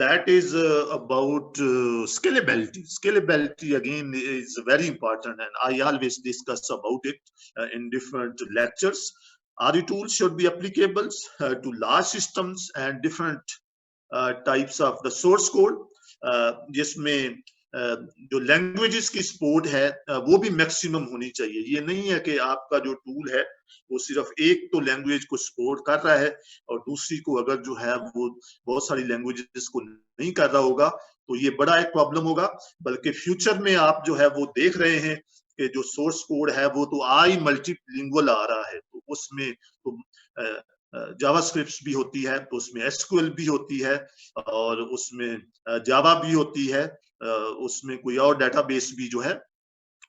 that is about scalability. Scalability again is very important, and I always discuss about it in different lectures. RE tools should be applicable to large systems and different types of the source code, जिसमें जो languages की support है वो भी maximum होनी चाहिए। ये नहीं है कि आपका जो टूल है वो सिर्फ एक तो लैंग्वेज को सपोर्ट कर रहा है और दूसरी को अगर जो है वो बहुत सारी लैंग्वेजेस को नहीं कर रहा होगा तो ये बड़ा एक प्रॉब्लम होगा। बल्कि फ्यूचर में आप जो है वो देख रहे हैं कि जो सोर्स कोड है वो तो मल्टीलिंगुअल आ रहा है, तो उसमें तो जावास्क्रिप्ट भी होती है, तो उसमें एसक्यूएल भी होती है और उसमें जावा भी होती है, उसमें कोई और डेटाबेस भी जो है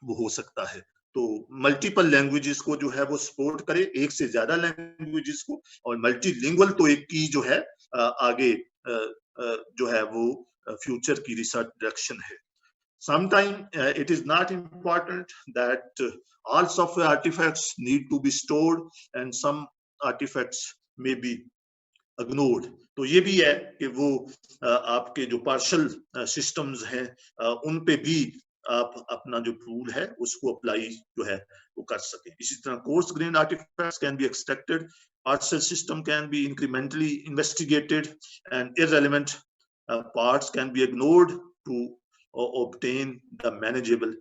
वो हो सकता है। तो मल्टीपल लैंग्वेजेस को जो है वो सपोर्ट करे, एक से ज्यादा लैंग्वेजेस को, और मल्टीलिंगुअल तो एक की जो है आगे जो है वो फ्यूचर की रिसर्च डायरेक्शन है। Sometimes it is not important that all software artifacts need to be stored and some artifacts may be ignored. तो ये भी है कि वो आपके जो पार्शल सिस्टम्स हैं उन पे भी आप अपना जो टूल है उसको अप्लाई जो है वो कर सकें। इसी तरह coarse grained artifacts can be extracted, partial system can be incrementally investigated and irrelevant parts can be ignored to obtain the manageable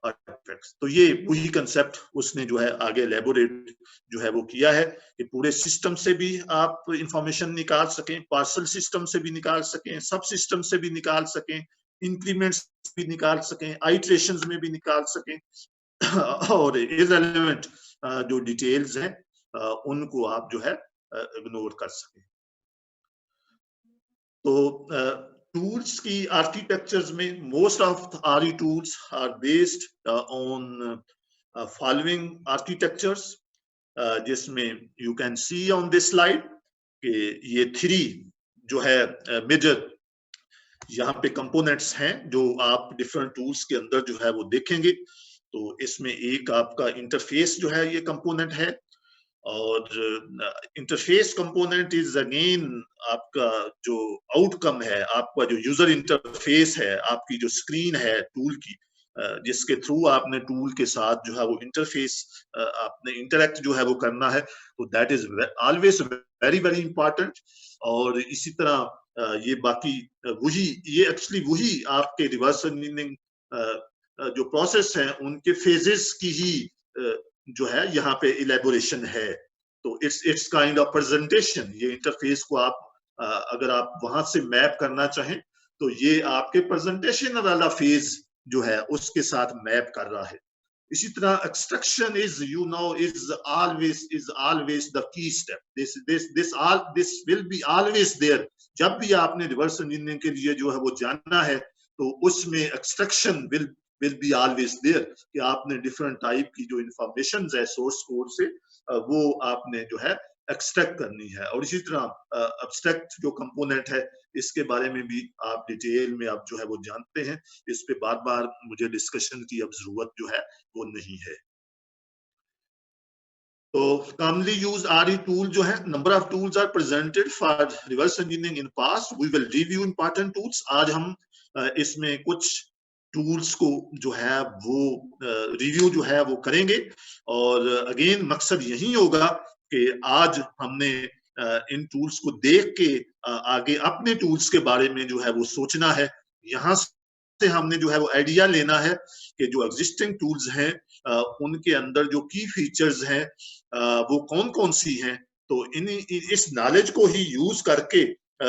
artifacts. तो ये वही कंसेप्ट उसने जो है आगे एलेबोरेट जो है वो किया है कि पूरे सिस्टम से भी आप इंफॉर्मेशन निकाल सकें, पार्सल सिस्टम से भी निकाल सकें, सब सिस्टम से भी निकाल सकें, इंक्रीमेंट्स भी निकाल सकें, आइट्रेशंस में भी निकाल सकें और इररिलेवेंट जो डिटेल्स हैं उनको आप जो है इग्नोर कर सकें। तो टूल्स की आर्किटेक्चर्स में most of R E tools are based on following architectures, जिसमें you can see on this slide कि ये 3 जो है मेजर यहाँ पे कंपोनेंट्स हैं जो आप डिफरेंट टूल्स के अंदर जो है वो देखेंगे। तो इसमें एक आपका इंटरफेस जो है ये कंपोनेंट है, और इंटरफेस कंपोनेंट इज अगेन आपका जो आउटकम है, आपका जो यूजर इंटरफेस है, आपकी जो स्क्रीन है टूल की, जिसके थ्रू आपने टूल के साथ जो है वो इंटरफेस आपने इंटरेक्ट जो है वो करना है, तो that is always very very important. और इसी तरह ये बाकी वही ये एक्चुअली वही आपके रिवर्स इंजीनियरिंग जो प्रोसेस है उनके फेजेस की ही जो है यहाँ पे इलेबोरेशन है। तो इट्स काइंड ऑफ प्रेजेंटेशन। ये इंटरफेस को आप अगर आप वहां से मैप करना चाहें तो ये आपके प्रेजेंटेशन वाला फेज जो है उसके साथ मैप कर रहा है। इसी तरह extraction is you know is always the key step. This will be always there. जब भी आपने रिवर्स इंजीनियरिंग के लिए जो है वो जानना है तो उसमें extraction will be always there कि आपने डिफरेंट टाइप की जो इंफॉर्मेशन है सोर्स कोड से वो आपने जो है एक्सट्रैक्ट करनी है। और इसी तरह एब्स्ट्रैक्ट जो कंपोनेंट है इसके बारे में भी आप डिटेल में आप जो है वो जानते हैं, इस पे बार बार मुझे डिस्कशन की अब जरूरत जो है वो नहीं है। तो commonly used RE tool जो है, number of tools are presented for reverse engineering in past. We will review important tools. आज हम इसमें कुछ टूल्स को जो है वो रिव्यू जो है वो करेंगे, और अगेन मकसद यही होगा कि आज हमने इन टूल्स को देख के आगे अपने टूल्स के बारे में जो है वो सोचना है। यहाँ से हमने जो है वो आइडिया लेना है कि जो एग्जिस्टिंग टूल्स हैं उनके अंदर जो की फीचर्स हैं वो कौन कौन सी हैं। तो इस नॉलेज को ही यूज करके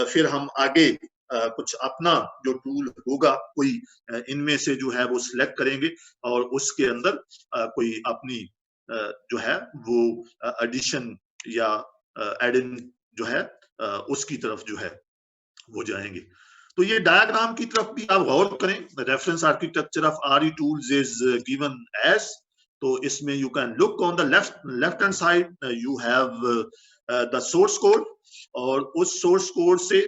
फिर हम आगे कुछ अपना जो टूल होगा कोई इनमें से जो है वो सिलेक्ट करेंगे और उसके अंदर कोई अपनी जो है वो एडिशन या एड इन जो है उसकी तरफ जो है वो जाएंगे। तो ये डायग्राम की तरफ भी आप गौर करें। Reference architecture of R E tools is given as, तो इसमें you can look on the left hand side you have the source code, और उस सोर्स कोड से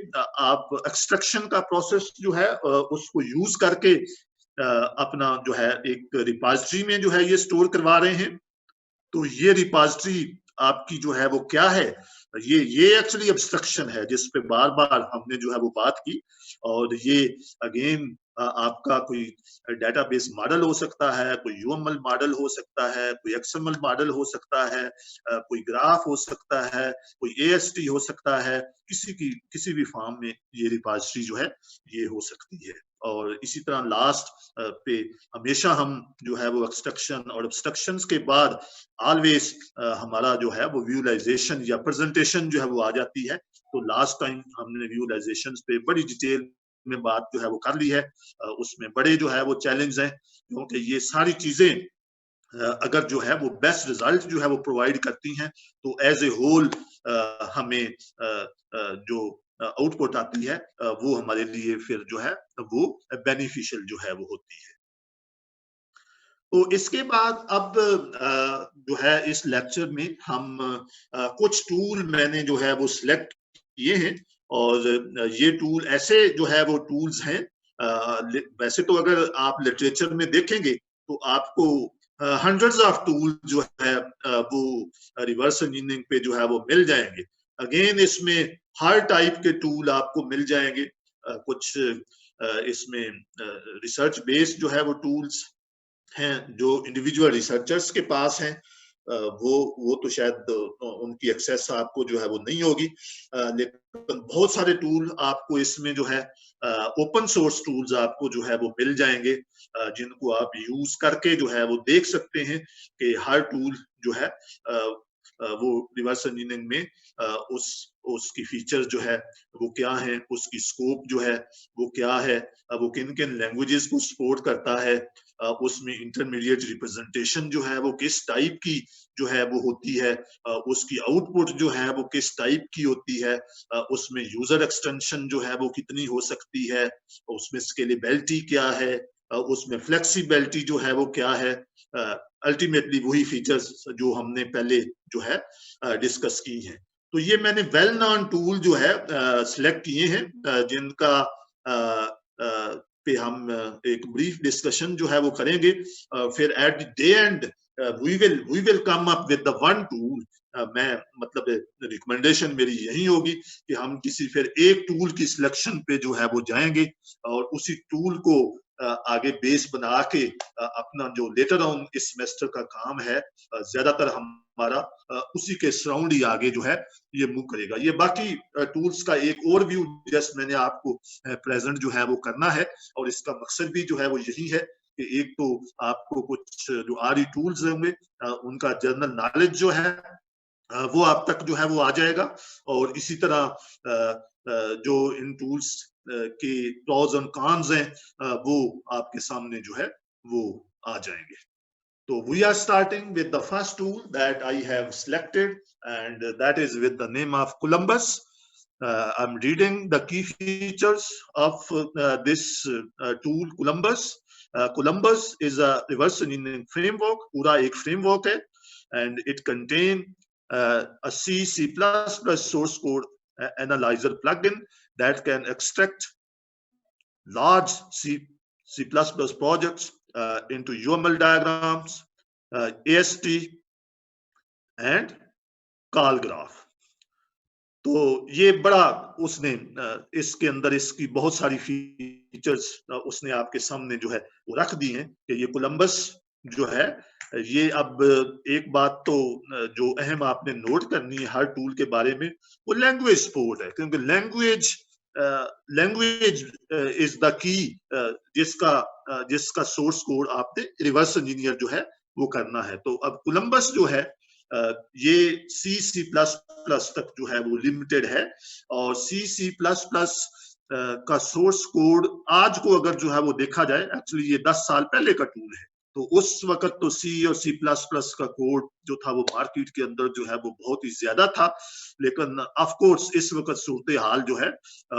आप एक्सट्रैक्शन का प्रोसेस जो है उसको यूज करके अपना जो है एक रिपॉजिटरी में जो है ये स्टोर करवा रहे हैं। तो ये रिपॉजिटरी आपकी जो है वो क्या है, ये एक्चुअली ऑब्स्ट्रक्शन है जिस पे बार बार हमने जो है वो बात की। और ये अगेन आपका कोई डेटाबेस मॉडल हो सकता है, कोई यूएमएल मॉडल हो सकता है, कोई एक्सएमएल मॉडल हो सकता है, कोई ग्राफ हो सकता है, कोई एएसटी हो सकता है, किसी भी फॉर्म में ये रिपॉजिटरी जो है ये हो सकती है। और इसी तरह लास्ट पे हमेशा हम जो है वो एक्सट्रक्शन और ऑब्स्ट्रक्शंस के बाद ऑलवेज हमारा जो है वो विजुअलाइजेशन या प्रेजेंटेशन जो है वो आ जाती है। तो लास्ट टाइम हमने विजुअलाइजेशन पे बड़ी डिटेल में बात जो है वो कर ली है। उसमें बड़े जो है वो चैलेंज हैं, क्योंकि ये सारी चीजें अगर जो है वो बेस्ट रिजल्ट जो है वो प्रोवाइड करती हैं, तो एज ए होल हमें जो आउटपुट आती है वो हमारे लिए फिर जो है वो बेनिफिशियल जो है वो होती है। तो इसके बाद अब जो है इस लेक्चर में हम कुछ टूल मैंने जो है वो सिलेक्ट किए हैं। और ये टूल ऐसे जो है वो टूल्स हैं, वैसे तो अगर आप लिटरेचर में देखेंगे तो आपको हंड्रेड्स ऑफ टूल जो है वो रिवर्स इंजीनियरिंग पे जो है वो मिल जाएंगे। अगेन इसमें हर टाइप के टूल आपको मिल जाएंगे। कुछ इसमें रिसर्च बेस्ड जो है वो टूल्स हैं जो इंडिविजुअल रिसर्चर्स के पास हैं। वो तो शायद उनकी एक्सेस आपको जो है वो नहीं होगी, लेकिन बहुत सारे टूल आपको इसमें जो है ओपन सोर्स टूल्स आपको जो है वो मिल जाएंगे, जिनको आप यूज करके जो है वो देख सकते हैं कि हर टूल जो है वो रिवर्स इंजीनियरिंग में उसकी फीचर जो है वो क्या है, उसकी स्कोप जो है वो क्या है, वो किन किन लैंग्वेजेस को सपोर्ट करता है, उसमें इंटरमीडिएट रिप्रेजेंटेशन जो है वो किस टाइप की जो है वो होती है, उसकी आउटपुट जो है वो किस टाइप की होती है, उसमें यूजर एक्सटेंशन जो है वो कितनी हो सकती है, उसमें स्केलेबिलिटी क्या है, उसमें फ्लेक्सिबिलिटी जो है वो क्या है। अल्टीमेटली वही फीचर्स जो हमने पहले जो है डिस्कस की हैं। तो ये मैंने वेल नोन टूल जो है सिलेक्ट किए हैं, जिनका पे हम एक ब्रीफ डिस्कशन जो है वो करेंगे। फिर at the day end we will come up with the one tool. मैं मतलब रिकमेंडेशन मेरी यही होगी कि हम किसी फिर एक टूल की सिलेक्शन पे जो है वो जाएंगे और उसी टूल को आगे बेस बना के अपना जो लेटर ऑन इस सेमेस्टर का काम है ज्यादातर हमारा उसी के सराउंड ही आगे जो है ये मूव करेगा। ये बाकी टूल्स का एक ओवरव्यू जस्ट मैंने आपको प्रेजेंट जो है वो करना है, और इसका मकसद भी जो है वो यही है कि एक तो आपको कुछ जो आरई टूल्स होंगे उनका जनरल नॉलेज जो है वो आप तक जो है वो आ जाएगा, और इसी तरह जो इन टूल्स के प्रॉज एंड कॉन्स हैं वो आपके सामने जो है वो आ जाएंगे। So we are starting with the first tool that I have selected, and that is with the name of Columbus. I'm reading the key features of this tool, Columbus. Columbus is a reverse engineering framework, पूरा एक framework है, and it contain a C++ source code analyzer plugin that can extract large C++ projects into UML diagrams, AST and call graph. तो ये बड़ा उसने इसके अंदर इसकी बहुत सारी फीचर्स उसने आपके सामने जो है वो रख दी हैं कि ये कोलंबस जो है ये अब एक बात तो जो अहम आपने नोट करनी है हर टूल के बारे में, वो लैंग्वेज सपोर्ट है, क्योंकि लैंग्वेज इज द की जिसका सोर्स कोड आपने रिवर्स इंजीनियर जो है वो करना है। तो अब कोलंबस जो है ये C++ तक जो है वो लिमिटेड है, और C++ का सोर्स कोड आज को अगर जो है वो देखा जाए, एक्चुअली ये 10 साल पहले का टूल है, तो उस वक्त तो C और C++ का कोड जो था वो मार्केट के अंदर जो है वो बहुत ही ज्यादा था, लेकिन ऑफ कोर्स इस वक्त सूरत हाल जो है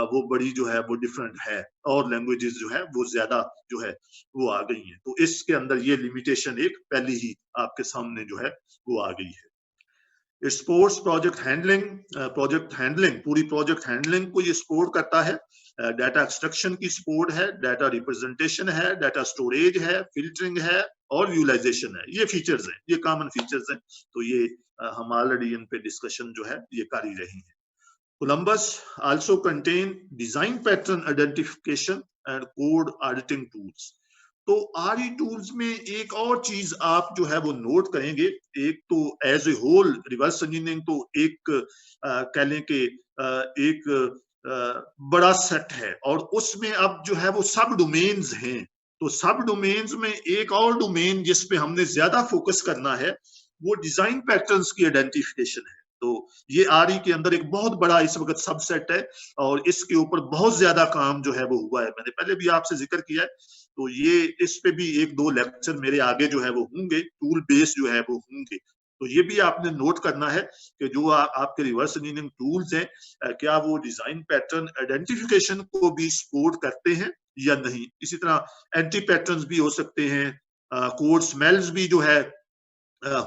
वो बड़ी जो है वो डिफरेंट है, और लैंग्वेजेस जो है वो ज्यादा जो है वो आ गई हैं। तो इसके अंदर ये लिमिटेशन एक पहले ही आपके सामने जो है वो आ गई है। स्पोर्ट्स प्रोजेक्ट हैंडलिंग पूरी प्रोजेक्ट हैंडलिंग को ये सपोर्ट करता है, डाटा एक्सट्रैक्शन की सपोर्ट है, डाटा रिप्रेजेंटेशन है, डाटा स्टोरेज है, फिल्टरिंग है और विजुअलाइजेशन है। ये फीचर्स हैं, ये कॉमन फीचर्स हैं। तो ये हम ऑलरेडी इन पे डिस्कशन जो है ये कर ही रहे हैं। Columbus also contain design pattern identification and code auditing tools. तो RE टूल्स में एक और चीज आप जो है वो नोट करेंगे। एक तो as a whole reverse engineering तो एक कह लें कि एक बड़ा सेट है और उसमें अब जो है वो सब डोमेन्स हैं। तो सब डोमेन्स में एक और डोमेन जिस पे हमने ज्यादा फोकस करना है वो डिजाइन पैटर्न्स की आइडेंटिफिकेशन है। तो ये आरई के अंदर एक बहुत बड़ा इस वक्त सबसेट है और इसके ऊपर बहुत ज्यादा काम जो है वो हुआ है। मैंने पहले भी आपसे जिक्र किया है। तो ये इस पे भी 1-2 लेक्चर मेरे आगे जो है वो होंगे, टूल बेस्ड जो है वो होंगे। तो ये भी आपने नोट करना है कि जो आपके रिवर्स इंजीनियरिंग टूल्स हैं क्या वो डिजाइन पैटर्न आइडेंटिफिकेशन को भी सपोर्ट करते हैं या नहीं। इसी तरह एंटी पैटर्न्स भी हो सकते हैं, कोड स्मेल्स भी जो है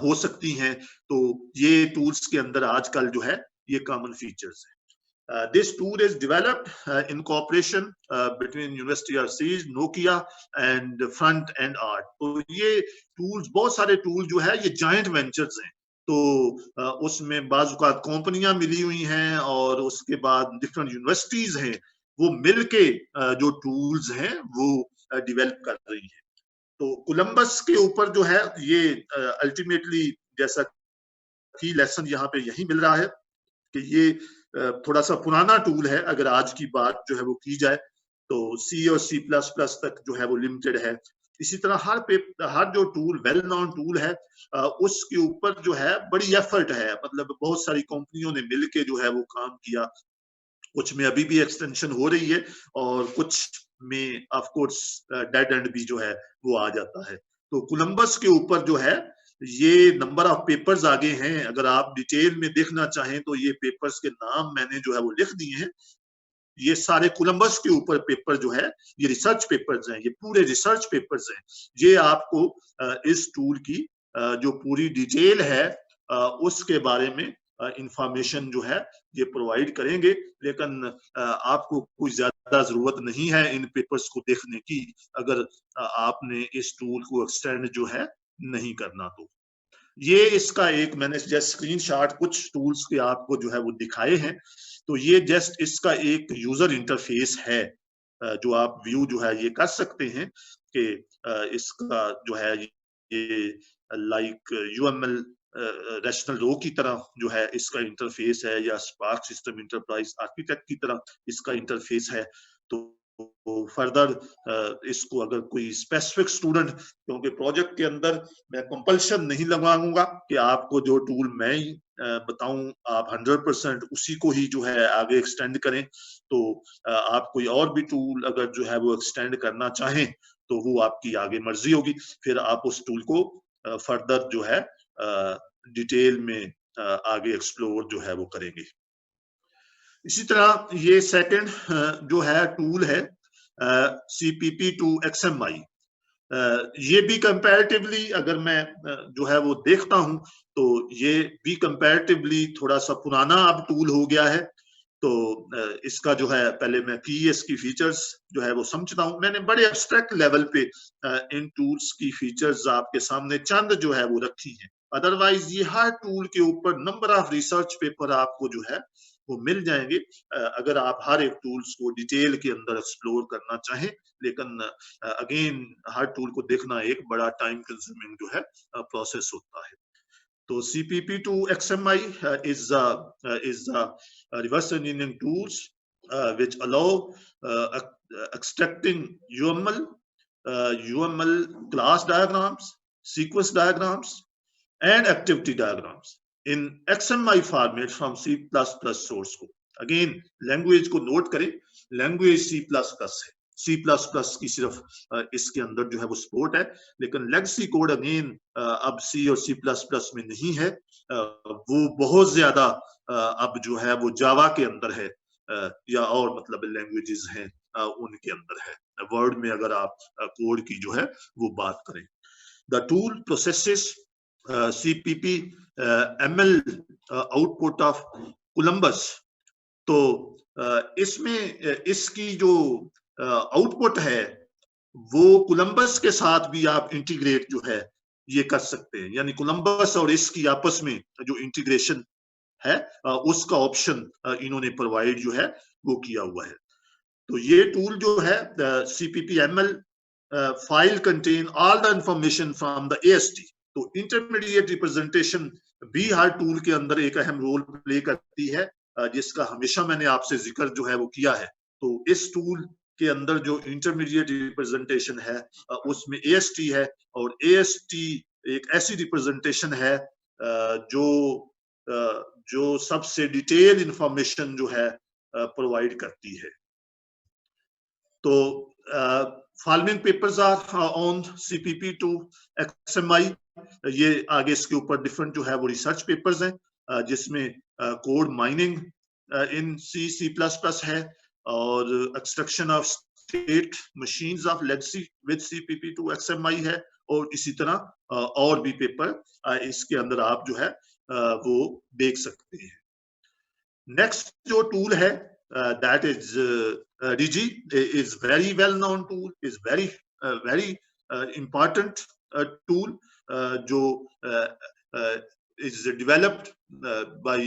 हो सकती हैं। तो ये टूल्स के अंदर आजकल जो है ये कॉमन फीचर्स है। This tool is developed in cooperation between University of Seas, Nokia and Front End Art. तो ये टूल्स, बहुत सारे टूल जो है ये जॉइंट वेंचर्स हैं। तो उसमें बाजुकात कंपनियां मिली हुई हैं और उसके बाद डिफरेंट यूनिवर्सिटीज हैं, वो मिलके जो टूल्स हैं वो डेवलप कर रही हैं। तो कोलंबस के ऊपर जो है ये अल्टीमेटली जैसा की लेसन यहाँ पे यही मिल रहा है कि ये थोड़ा सा पुराना टूल है। अगर आज की बात जो है वो की जाए तो सी और C++ तक जो है वो लिमिटेड है। इसी तरह हर जो टूल वेल नोन टूल है उसके ऊपर जो है बड़ी एफर्ट है, मतलब बहुत सारी कंपनियों ने मिलके जो है वो काम किया। कुछ में अभी भी एक्सटेंशन हो रही है और कुछ में ऑफ कोर्स डेड एंड भी जो है वो आ जाता है। तो कोलंबस के ऊपर जो है ये नंबर ऑफ पेपर्स आगे हैं। अगर आप डिटेल में देखना चाहें तो ये पेपर्स के नाम मैंने जो है वो लिख दिए हैं। ये सारे कोलंबस के ऊपर पेपर जो है ये रिसर्च पेपर्स हैं, ये पूरे रिसर्च पेपर्स हैं। ये आपको इस टूल की जो पूरी डिटेल है उसके बारे में इंफॉर्मेशन जो है ये प्रोवाइड करेंगे। लेकिन आपको कोई ज्यादा जरूरत नहीं है इन पेपर्स को देखने की अगर आपने इस टूल को एक्सटेंड जो है नहीं करना। तो ये इसका एक मैंने जस्ट स्क्रीनशॉट कुछ टूल्स के आपको जो है वो दिखाए हैं। तो ये जस्ट इसका एक यूजर इंटरफेस है जो आप व्यू जो है ये कर सकते हैं कि इसका जो है ये लाइक UML रैशनल रो की तरह जो है इसका इंटरफेस है या स्पार्क सिस्टम इंटरप्राइज आर्किटेक्ट की तरह इसका इंटरफेस है। तो फर्दर इसको अगर कोई स्पेसिफिक स्टूडेंट, क्योंकि प्रोजेक्ट के अंदर मैं कंपल्शन नहीं लगाऊंगा कि आपको जो टूल मैं बताऊं आप 100% उसी को ही जो है आगे एक्सटेंड करें। तो आप कोई और भी टूल अगर जो है वो एक्सटेंड करना चाहें तो वो आपकी आगे मर्जी होगी। फिर आप उस टूल को फर्दर जो है डिटेल में आगे एक्सप्लोर जो है वो करेंगे। इसी तरह ये सेकंड जो है टूल है CPP2XMI। ये भी कंपैरेटिवली अगर मैं जो है वो देखता हूं तो ये भी कंपैरेटिवली थोड़ा सा पुराना अब टूल हो गया है। तो इसका जो है पहले मैं की इसकी फीचर्स जो है वो समझता हूं। मैंने बड़े एब्स्ट्रैक्ट लेवल पे इन टूल्स की फीचर्स आपके सामने चंद जो है वो रखी हैं। अदरवाइज ये हर टूल के ऊपर नंबर ऑफ रिसर्च पेपर आपको जो है वो मिल जाएंगे अगर आप हर एक टूल्स को डिटेल के अंदर एक्सप्लोर करना चाहें। लेकिन अगेन हर टूल को देखना एक बड़ा टाइम कंज्यूमिंग जो है प्रोसेस होता है। तो CPP2XMI is reverse engineering tools which allow extracting UML class diagrams, sequence diagrams, and activity diagrams in XMI format from C++ source code. Again, language को नोट करें, language C++ है। C++ की सिर्फ इसके अंदर जो है वो सपोर्ट है, लेकिन लेगसी कोड अगेन अब C और C++ में नहीं है। वो बहुत ज्यादा अब जो है वो जावा के अंदर है या और मतलब लैंग्वेजेस हैं उनके अंदर है। वर्ड में अगर आप कोड की जो है वो बात करें, the tool processes CPP ML output of Columbus. तो इसमें इसकी जो आउटपुट है वो कोलंबस के साथ भी आप इंटीग्रेट जो है ये कर सकते हैं, यानी कोलंबस और इसकी आपस में जो इंटीग्रेशन है उसका ऑप्शन इन्होंने प्रोवाइड जो है वो किया हुआ है। तो ये टूल जो है CPP-ML file contain all the information from the AST। तो इंटरमीडिएट रिप्रेजेंटेशन भी हर टूल के अंदर एक अहम रोल प्ले करती है, जिसका हमेशा मैंने आपसे जिक्र जो है वो किया है। तो इस टूल के अंदर जो इंटरमीडिएट रिप्रेजेंटेशन है उसमें AST है, और AST एक ऐसी रिप्रेजेंटेशन है जो सबसे डिटेल इंफॉर्मेशन जो है प्रोवाइड करती है। तो following papers are on CPP to XMI। ये आगे इसके ऊपर डिफरेंट जो है वो रिसर्च पेपर्स हैं, जिसमें कोड माइनिंग इन C++ है, और extraction of state machines of legacy with CPP to XMI है, और इसी तरह और भी पेपर इसके अंदर आप जो है वो देख सकते हैं। नेक्स्ट जो टूल है that is Digi, is very well known tool, is very important tool जो is developed by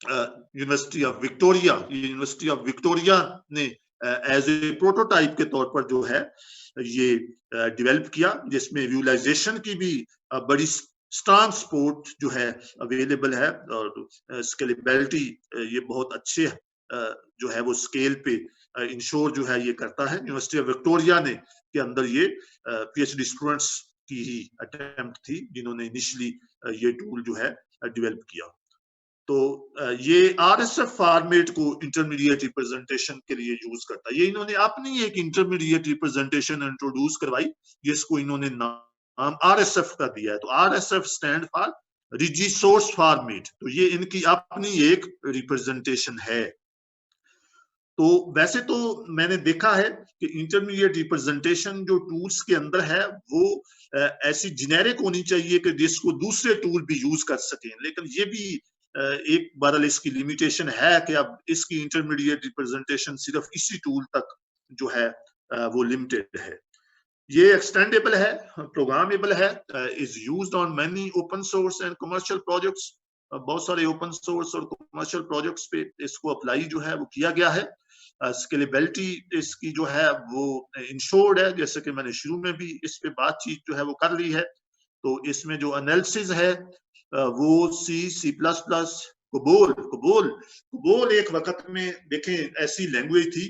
university of Victoria. University of Victoria ने एज ए प्रोटोटाइप के तौर पर जो है ये डेवलप किया, जिसमें विजुअलाइजेशन की भी बड़ी स्ट्रॉन्ग सपोर्ट जो है अवेलेबल है, और स्केलेबिलिटी ये बहुत अच्छे जो है वो स्केल पे इंश्योर जो है ये करता है। यूनिवर्सिटी ऑफ विक्टोरिया ने के अंदर ये PhD स्टूडेंट्स की ही अटेम्प्ट थी जिन्होंने इनिशियली ये टूल जो है डेवलप किया। तो ये RSF फॉर्मेट को इंटरमीडिएट रिप्रेजेंटेशन के लिए यूज करता है। ये इन्होंने अपनी एक इंटरमीडिएट रिप्रेजेंटेशन इंट्रोड्यूस करवाई, जिसको इन्होंने नाम RSF का दिया है। तो RSF stand for Rigi source format. तो ये इनकी अपनी एक रिप्रेजेंटेशन है। तो वैसे तो मैंने देखा है कि इंटरमीडिएट रिप्रेजेंटेशन जो टूल्स के अंदर है वो ऐसी जेनेरिक होनी चाहिए कि जिसको दूसरे टूल भी यूज कर सकें, लेकिन ये भी एक बहरहाल इसकी लिमिटेशन है कि अब इसकी इंटरमीडिएट रिप्रेजेंटेशन सिर्फ इसी टूल तक जो है वो लिमिटेड है। ये एक्सटेंडेबल है, प्रोग्रामेबल है, is used on many open source and commercial projects. बहुत सारे ओपन सोर्स और कमर्शियल प्रोजेक्ट्स पे इसको अप्लाई जो है वो किया गया है। स्केलेबिलिटी इसकी जो है वो इंश्योर्ड है, जैसे कि मैंने शुरू में भी इस पे बातचीत जो है वो कर ली है। तो इसमें जो एनालिसिस है वो C++, कोबोल एक वक्त में देखें ऐसी लैंग्वेज थी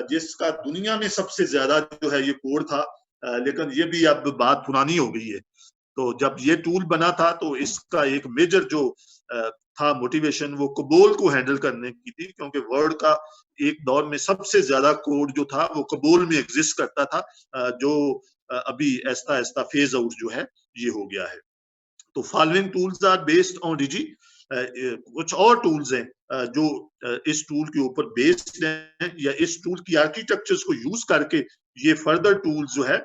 जिसका दुनिया में सबसे ज्यादा जो है ये कोड था, लेकिन ये भी अब बात पुरानी हो गई है। तो जब ये टूल बना था तो इसका एक मेजर जो था मोटिवेशन वो कोबोल को हैंडल करने की थी, क्योंकि वर्ल्ड का एक दौर में सबसे ज्यादा कोड जो था वो कोबोल में एग्जिस्ट करता था, जो अभी ऐसा ऐसा फेज आउट जो है ये हो गया है। तो following tools are based on Digi. कुछ और टूल्स हैं जो इस टूल के ऊपर बेस्ड हैं, या इस टूल की आर्किटेक्चर्स को यूज करके ये फर्दर टूल्स जो है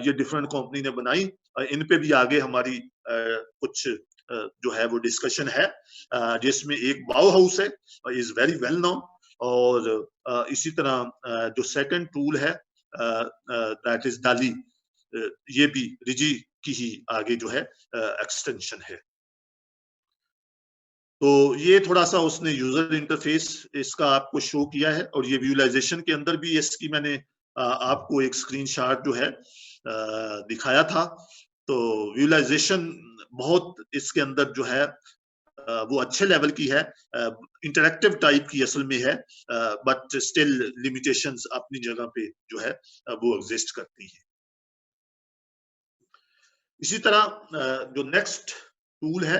ये डिफरेंट कंपनी ने बनाई। इन पे भी आगे हमारी कुछ जो है वो डिस्कशन है, जिसमें एक बाउ हाउस है, इज वेरी वेल नोन, और इसी तरह जो सेकंड टूल है दैट इज डाली, ये भी रिजी की ही आगे जो है एक्सटेंशन है। तो ये थोड़ा सा उसने यूजर इंटरफेस इसका आपको शो किया है, और ये विजुअलाइजेशन के अंदर भी इसकी मैंने आपको एक स्क्रीनशॉट जो है दिखाया था। तो विजुअलाइजेशन बहुत इसके अंदर जो है वो अच्छे लेवल की है, इंटरैक्टिव टाइप की असल में है, बट स्टिल लिमिटेशंस अपनी जगह पे जो है वो एग्जिस्ट करती है। इसी तरह जो नेक्स्ट टूल है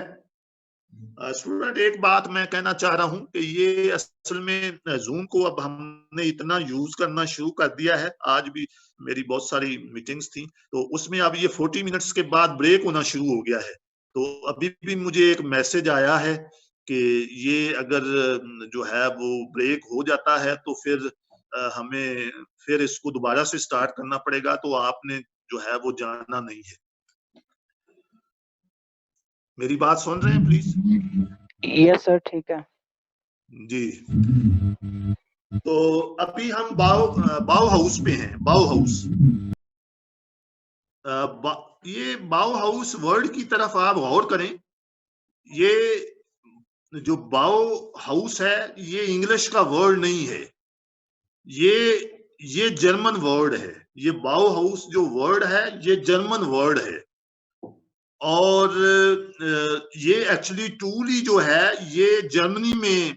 स्टूडेंट, एक बात मैं कहना चाह रहा हूं कि ये असल में जूम को अब हमने इतना यूज करना शुरू कर दिया है। आज भी मेरी बहुत सारी मीटिंग्स थी, तो उसमें अब ये 40 मिनट्स के बाद ब्रेक होना शुरू हो गया है। तो अभी भी मुझे एक मैसेज आया है कि ये अगर जो है वो ब्रेक हो जाता है तो फिर हमें फिर इसको दोबारा से स्टार्ट करना पड़ेगा। तो आपने जो है वो जानना नहीं है। मेरी बात सुन रहे हैं प्लीज? यस सर, ठीक है जी। तो अभी हम बाउ हाउस पे हैं। बाउ हाउस, ये बाउ हाउस वर्ड की तरफ आप गौर करें। ये जो बाउ हाउस है, ये इंग्लिश का वर्ड नहीं है, ये जर्मन वर्ड है। ये बाउ हाउस जो वर्ड है, ये जर्मन वर्ड है। और ये एक्चुअली टूल ही जो है, ये जर्मनी में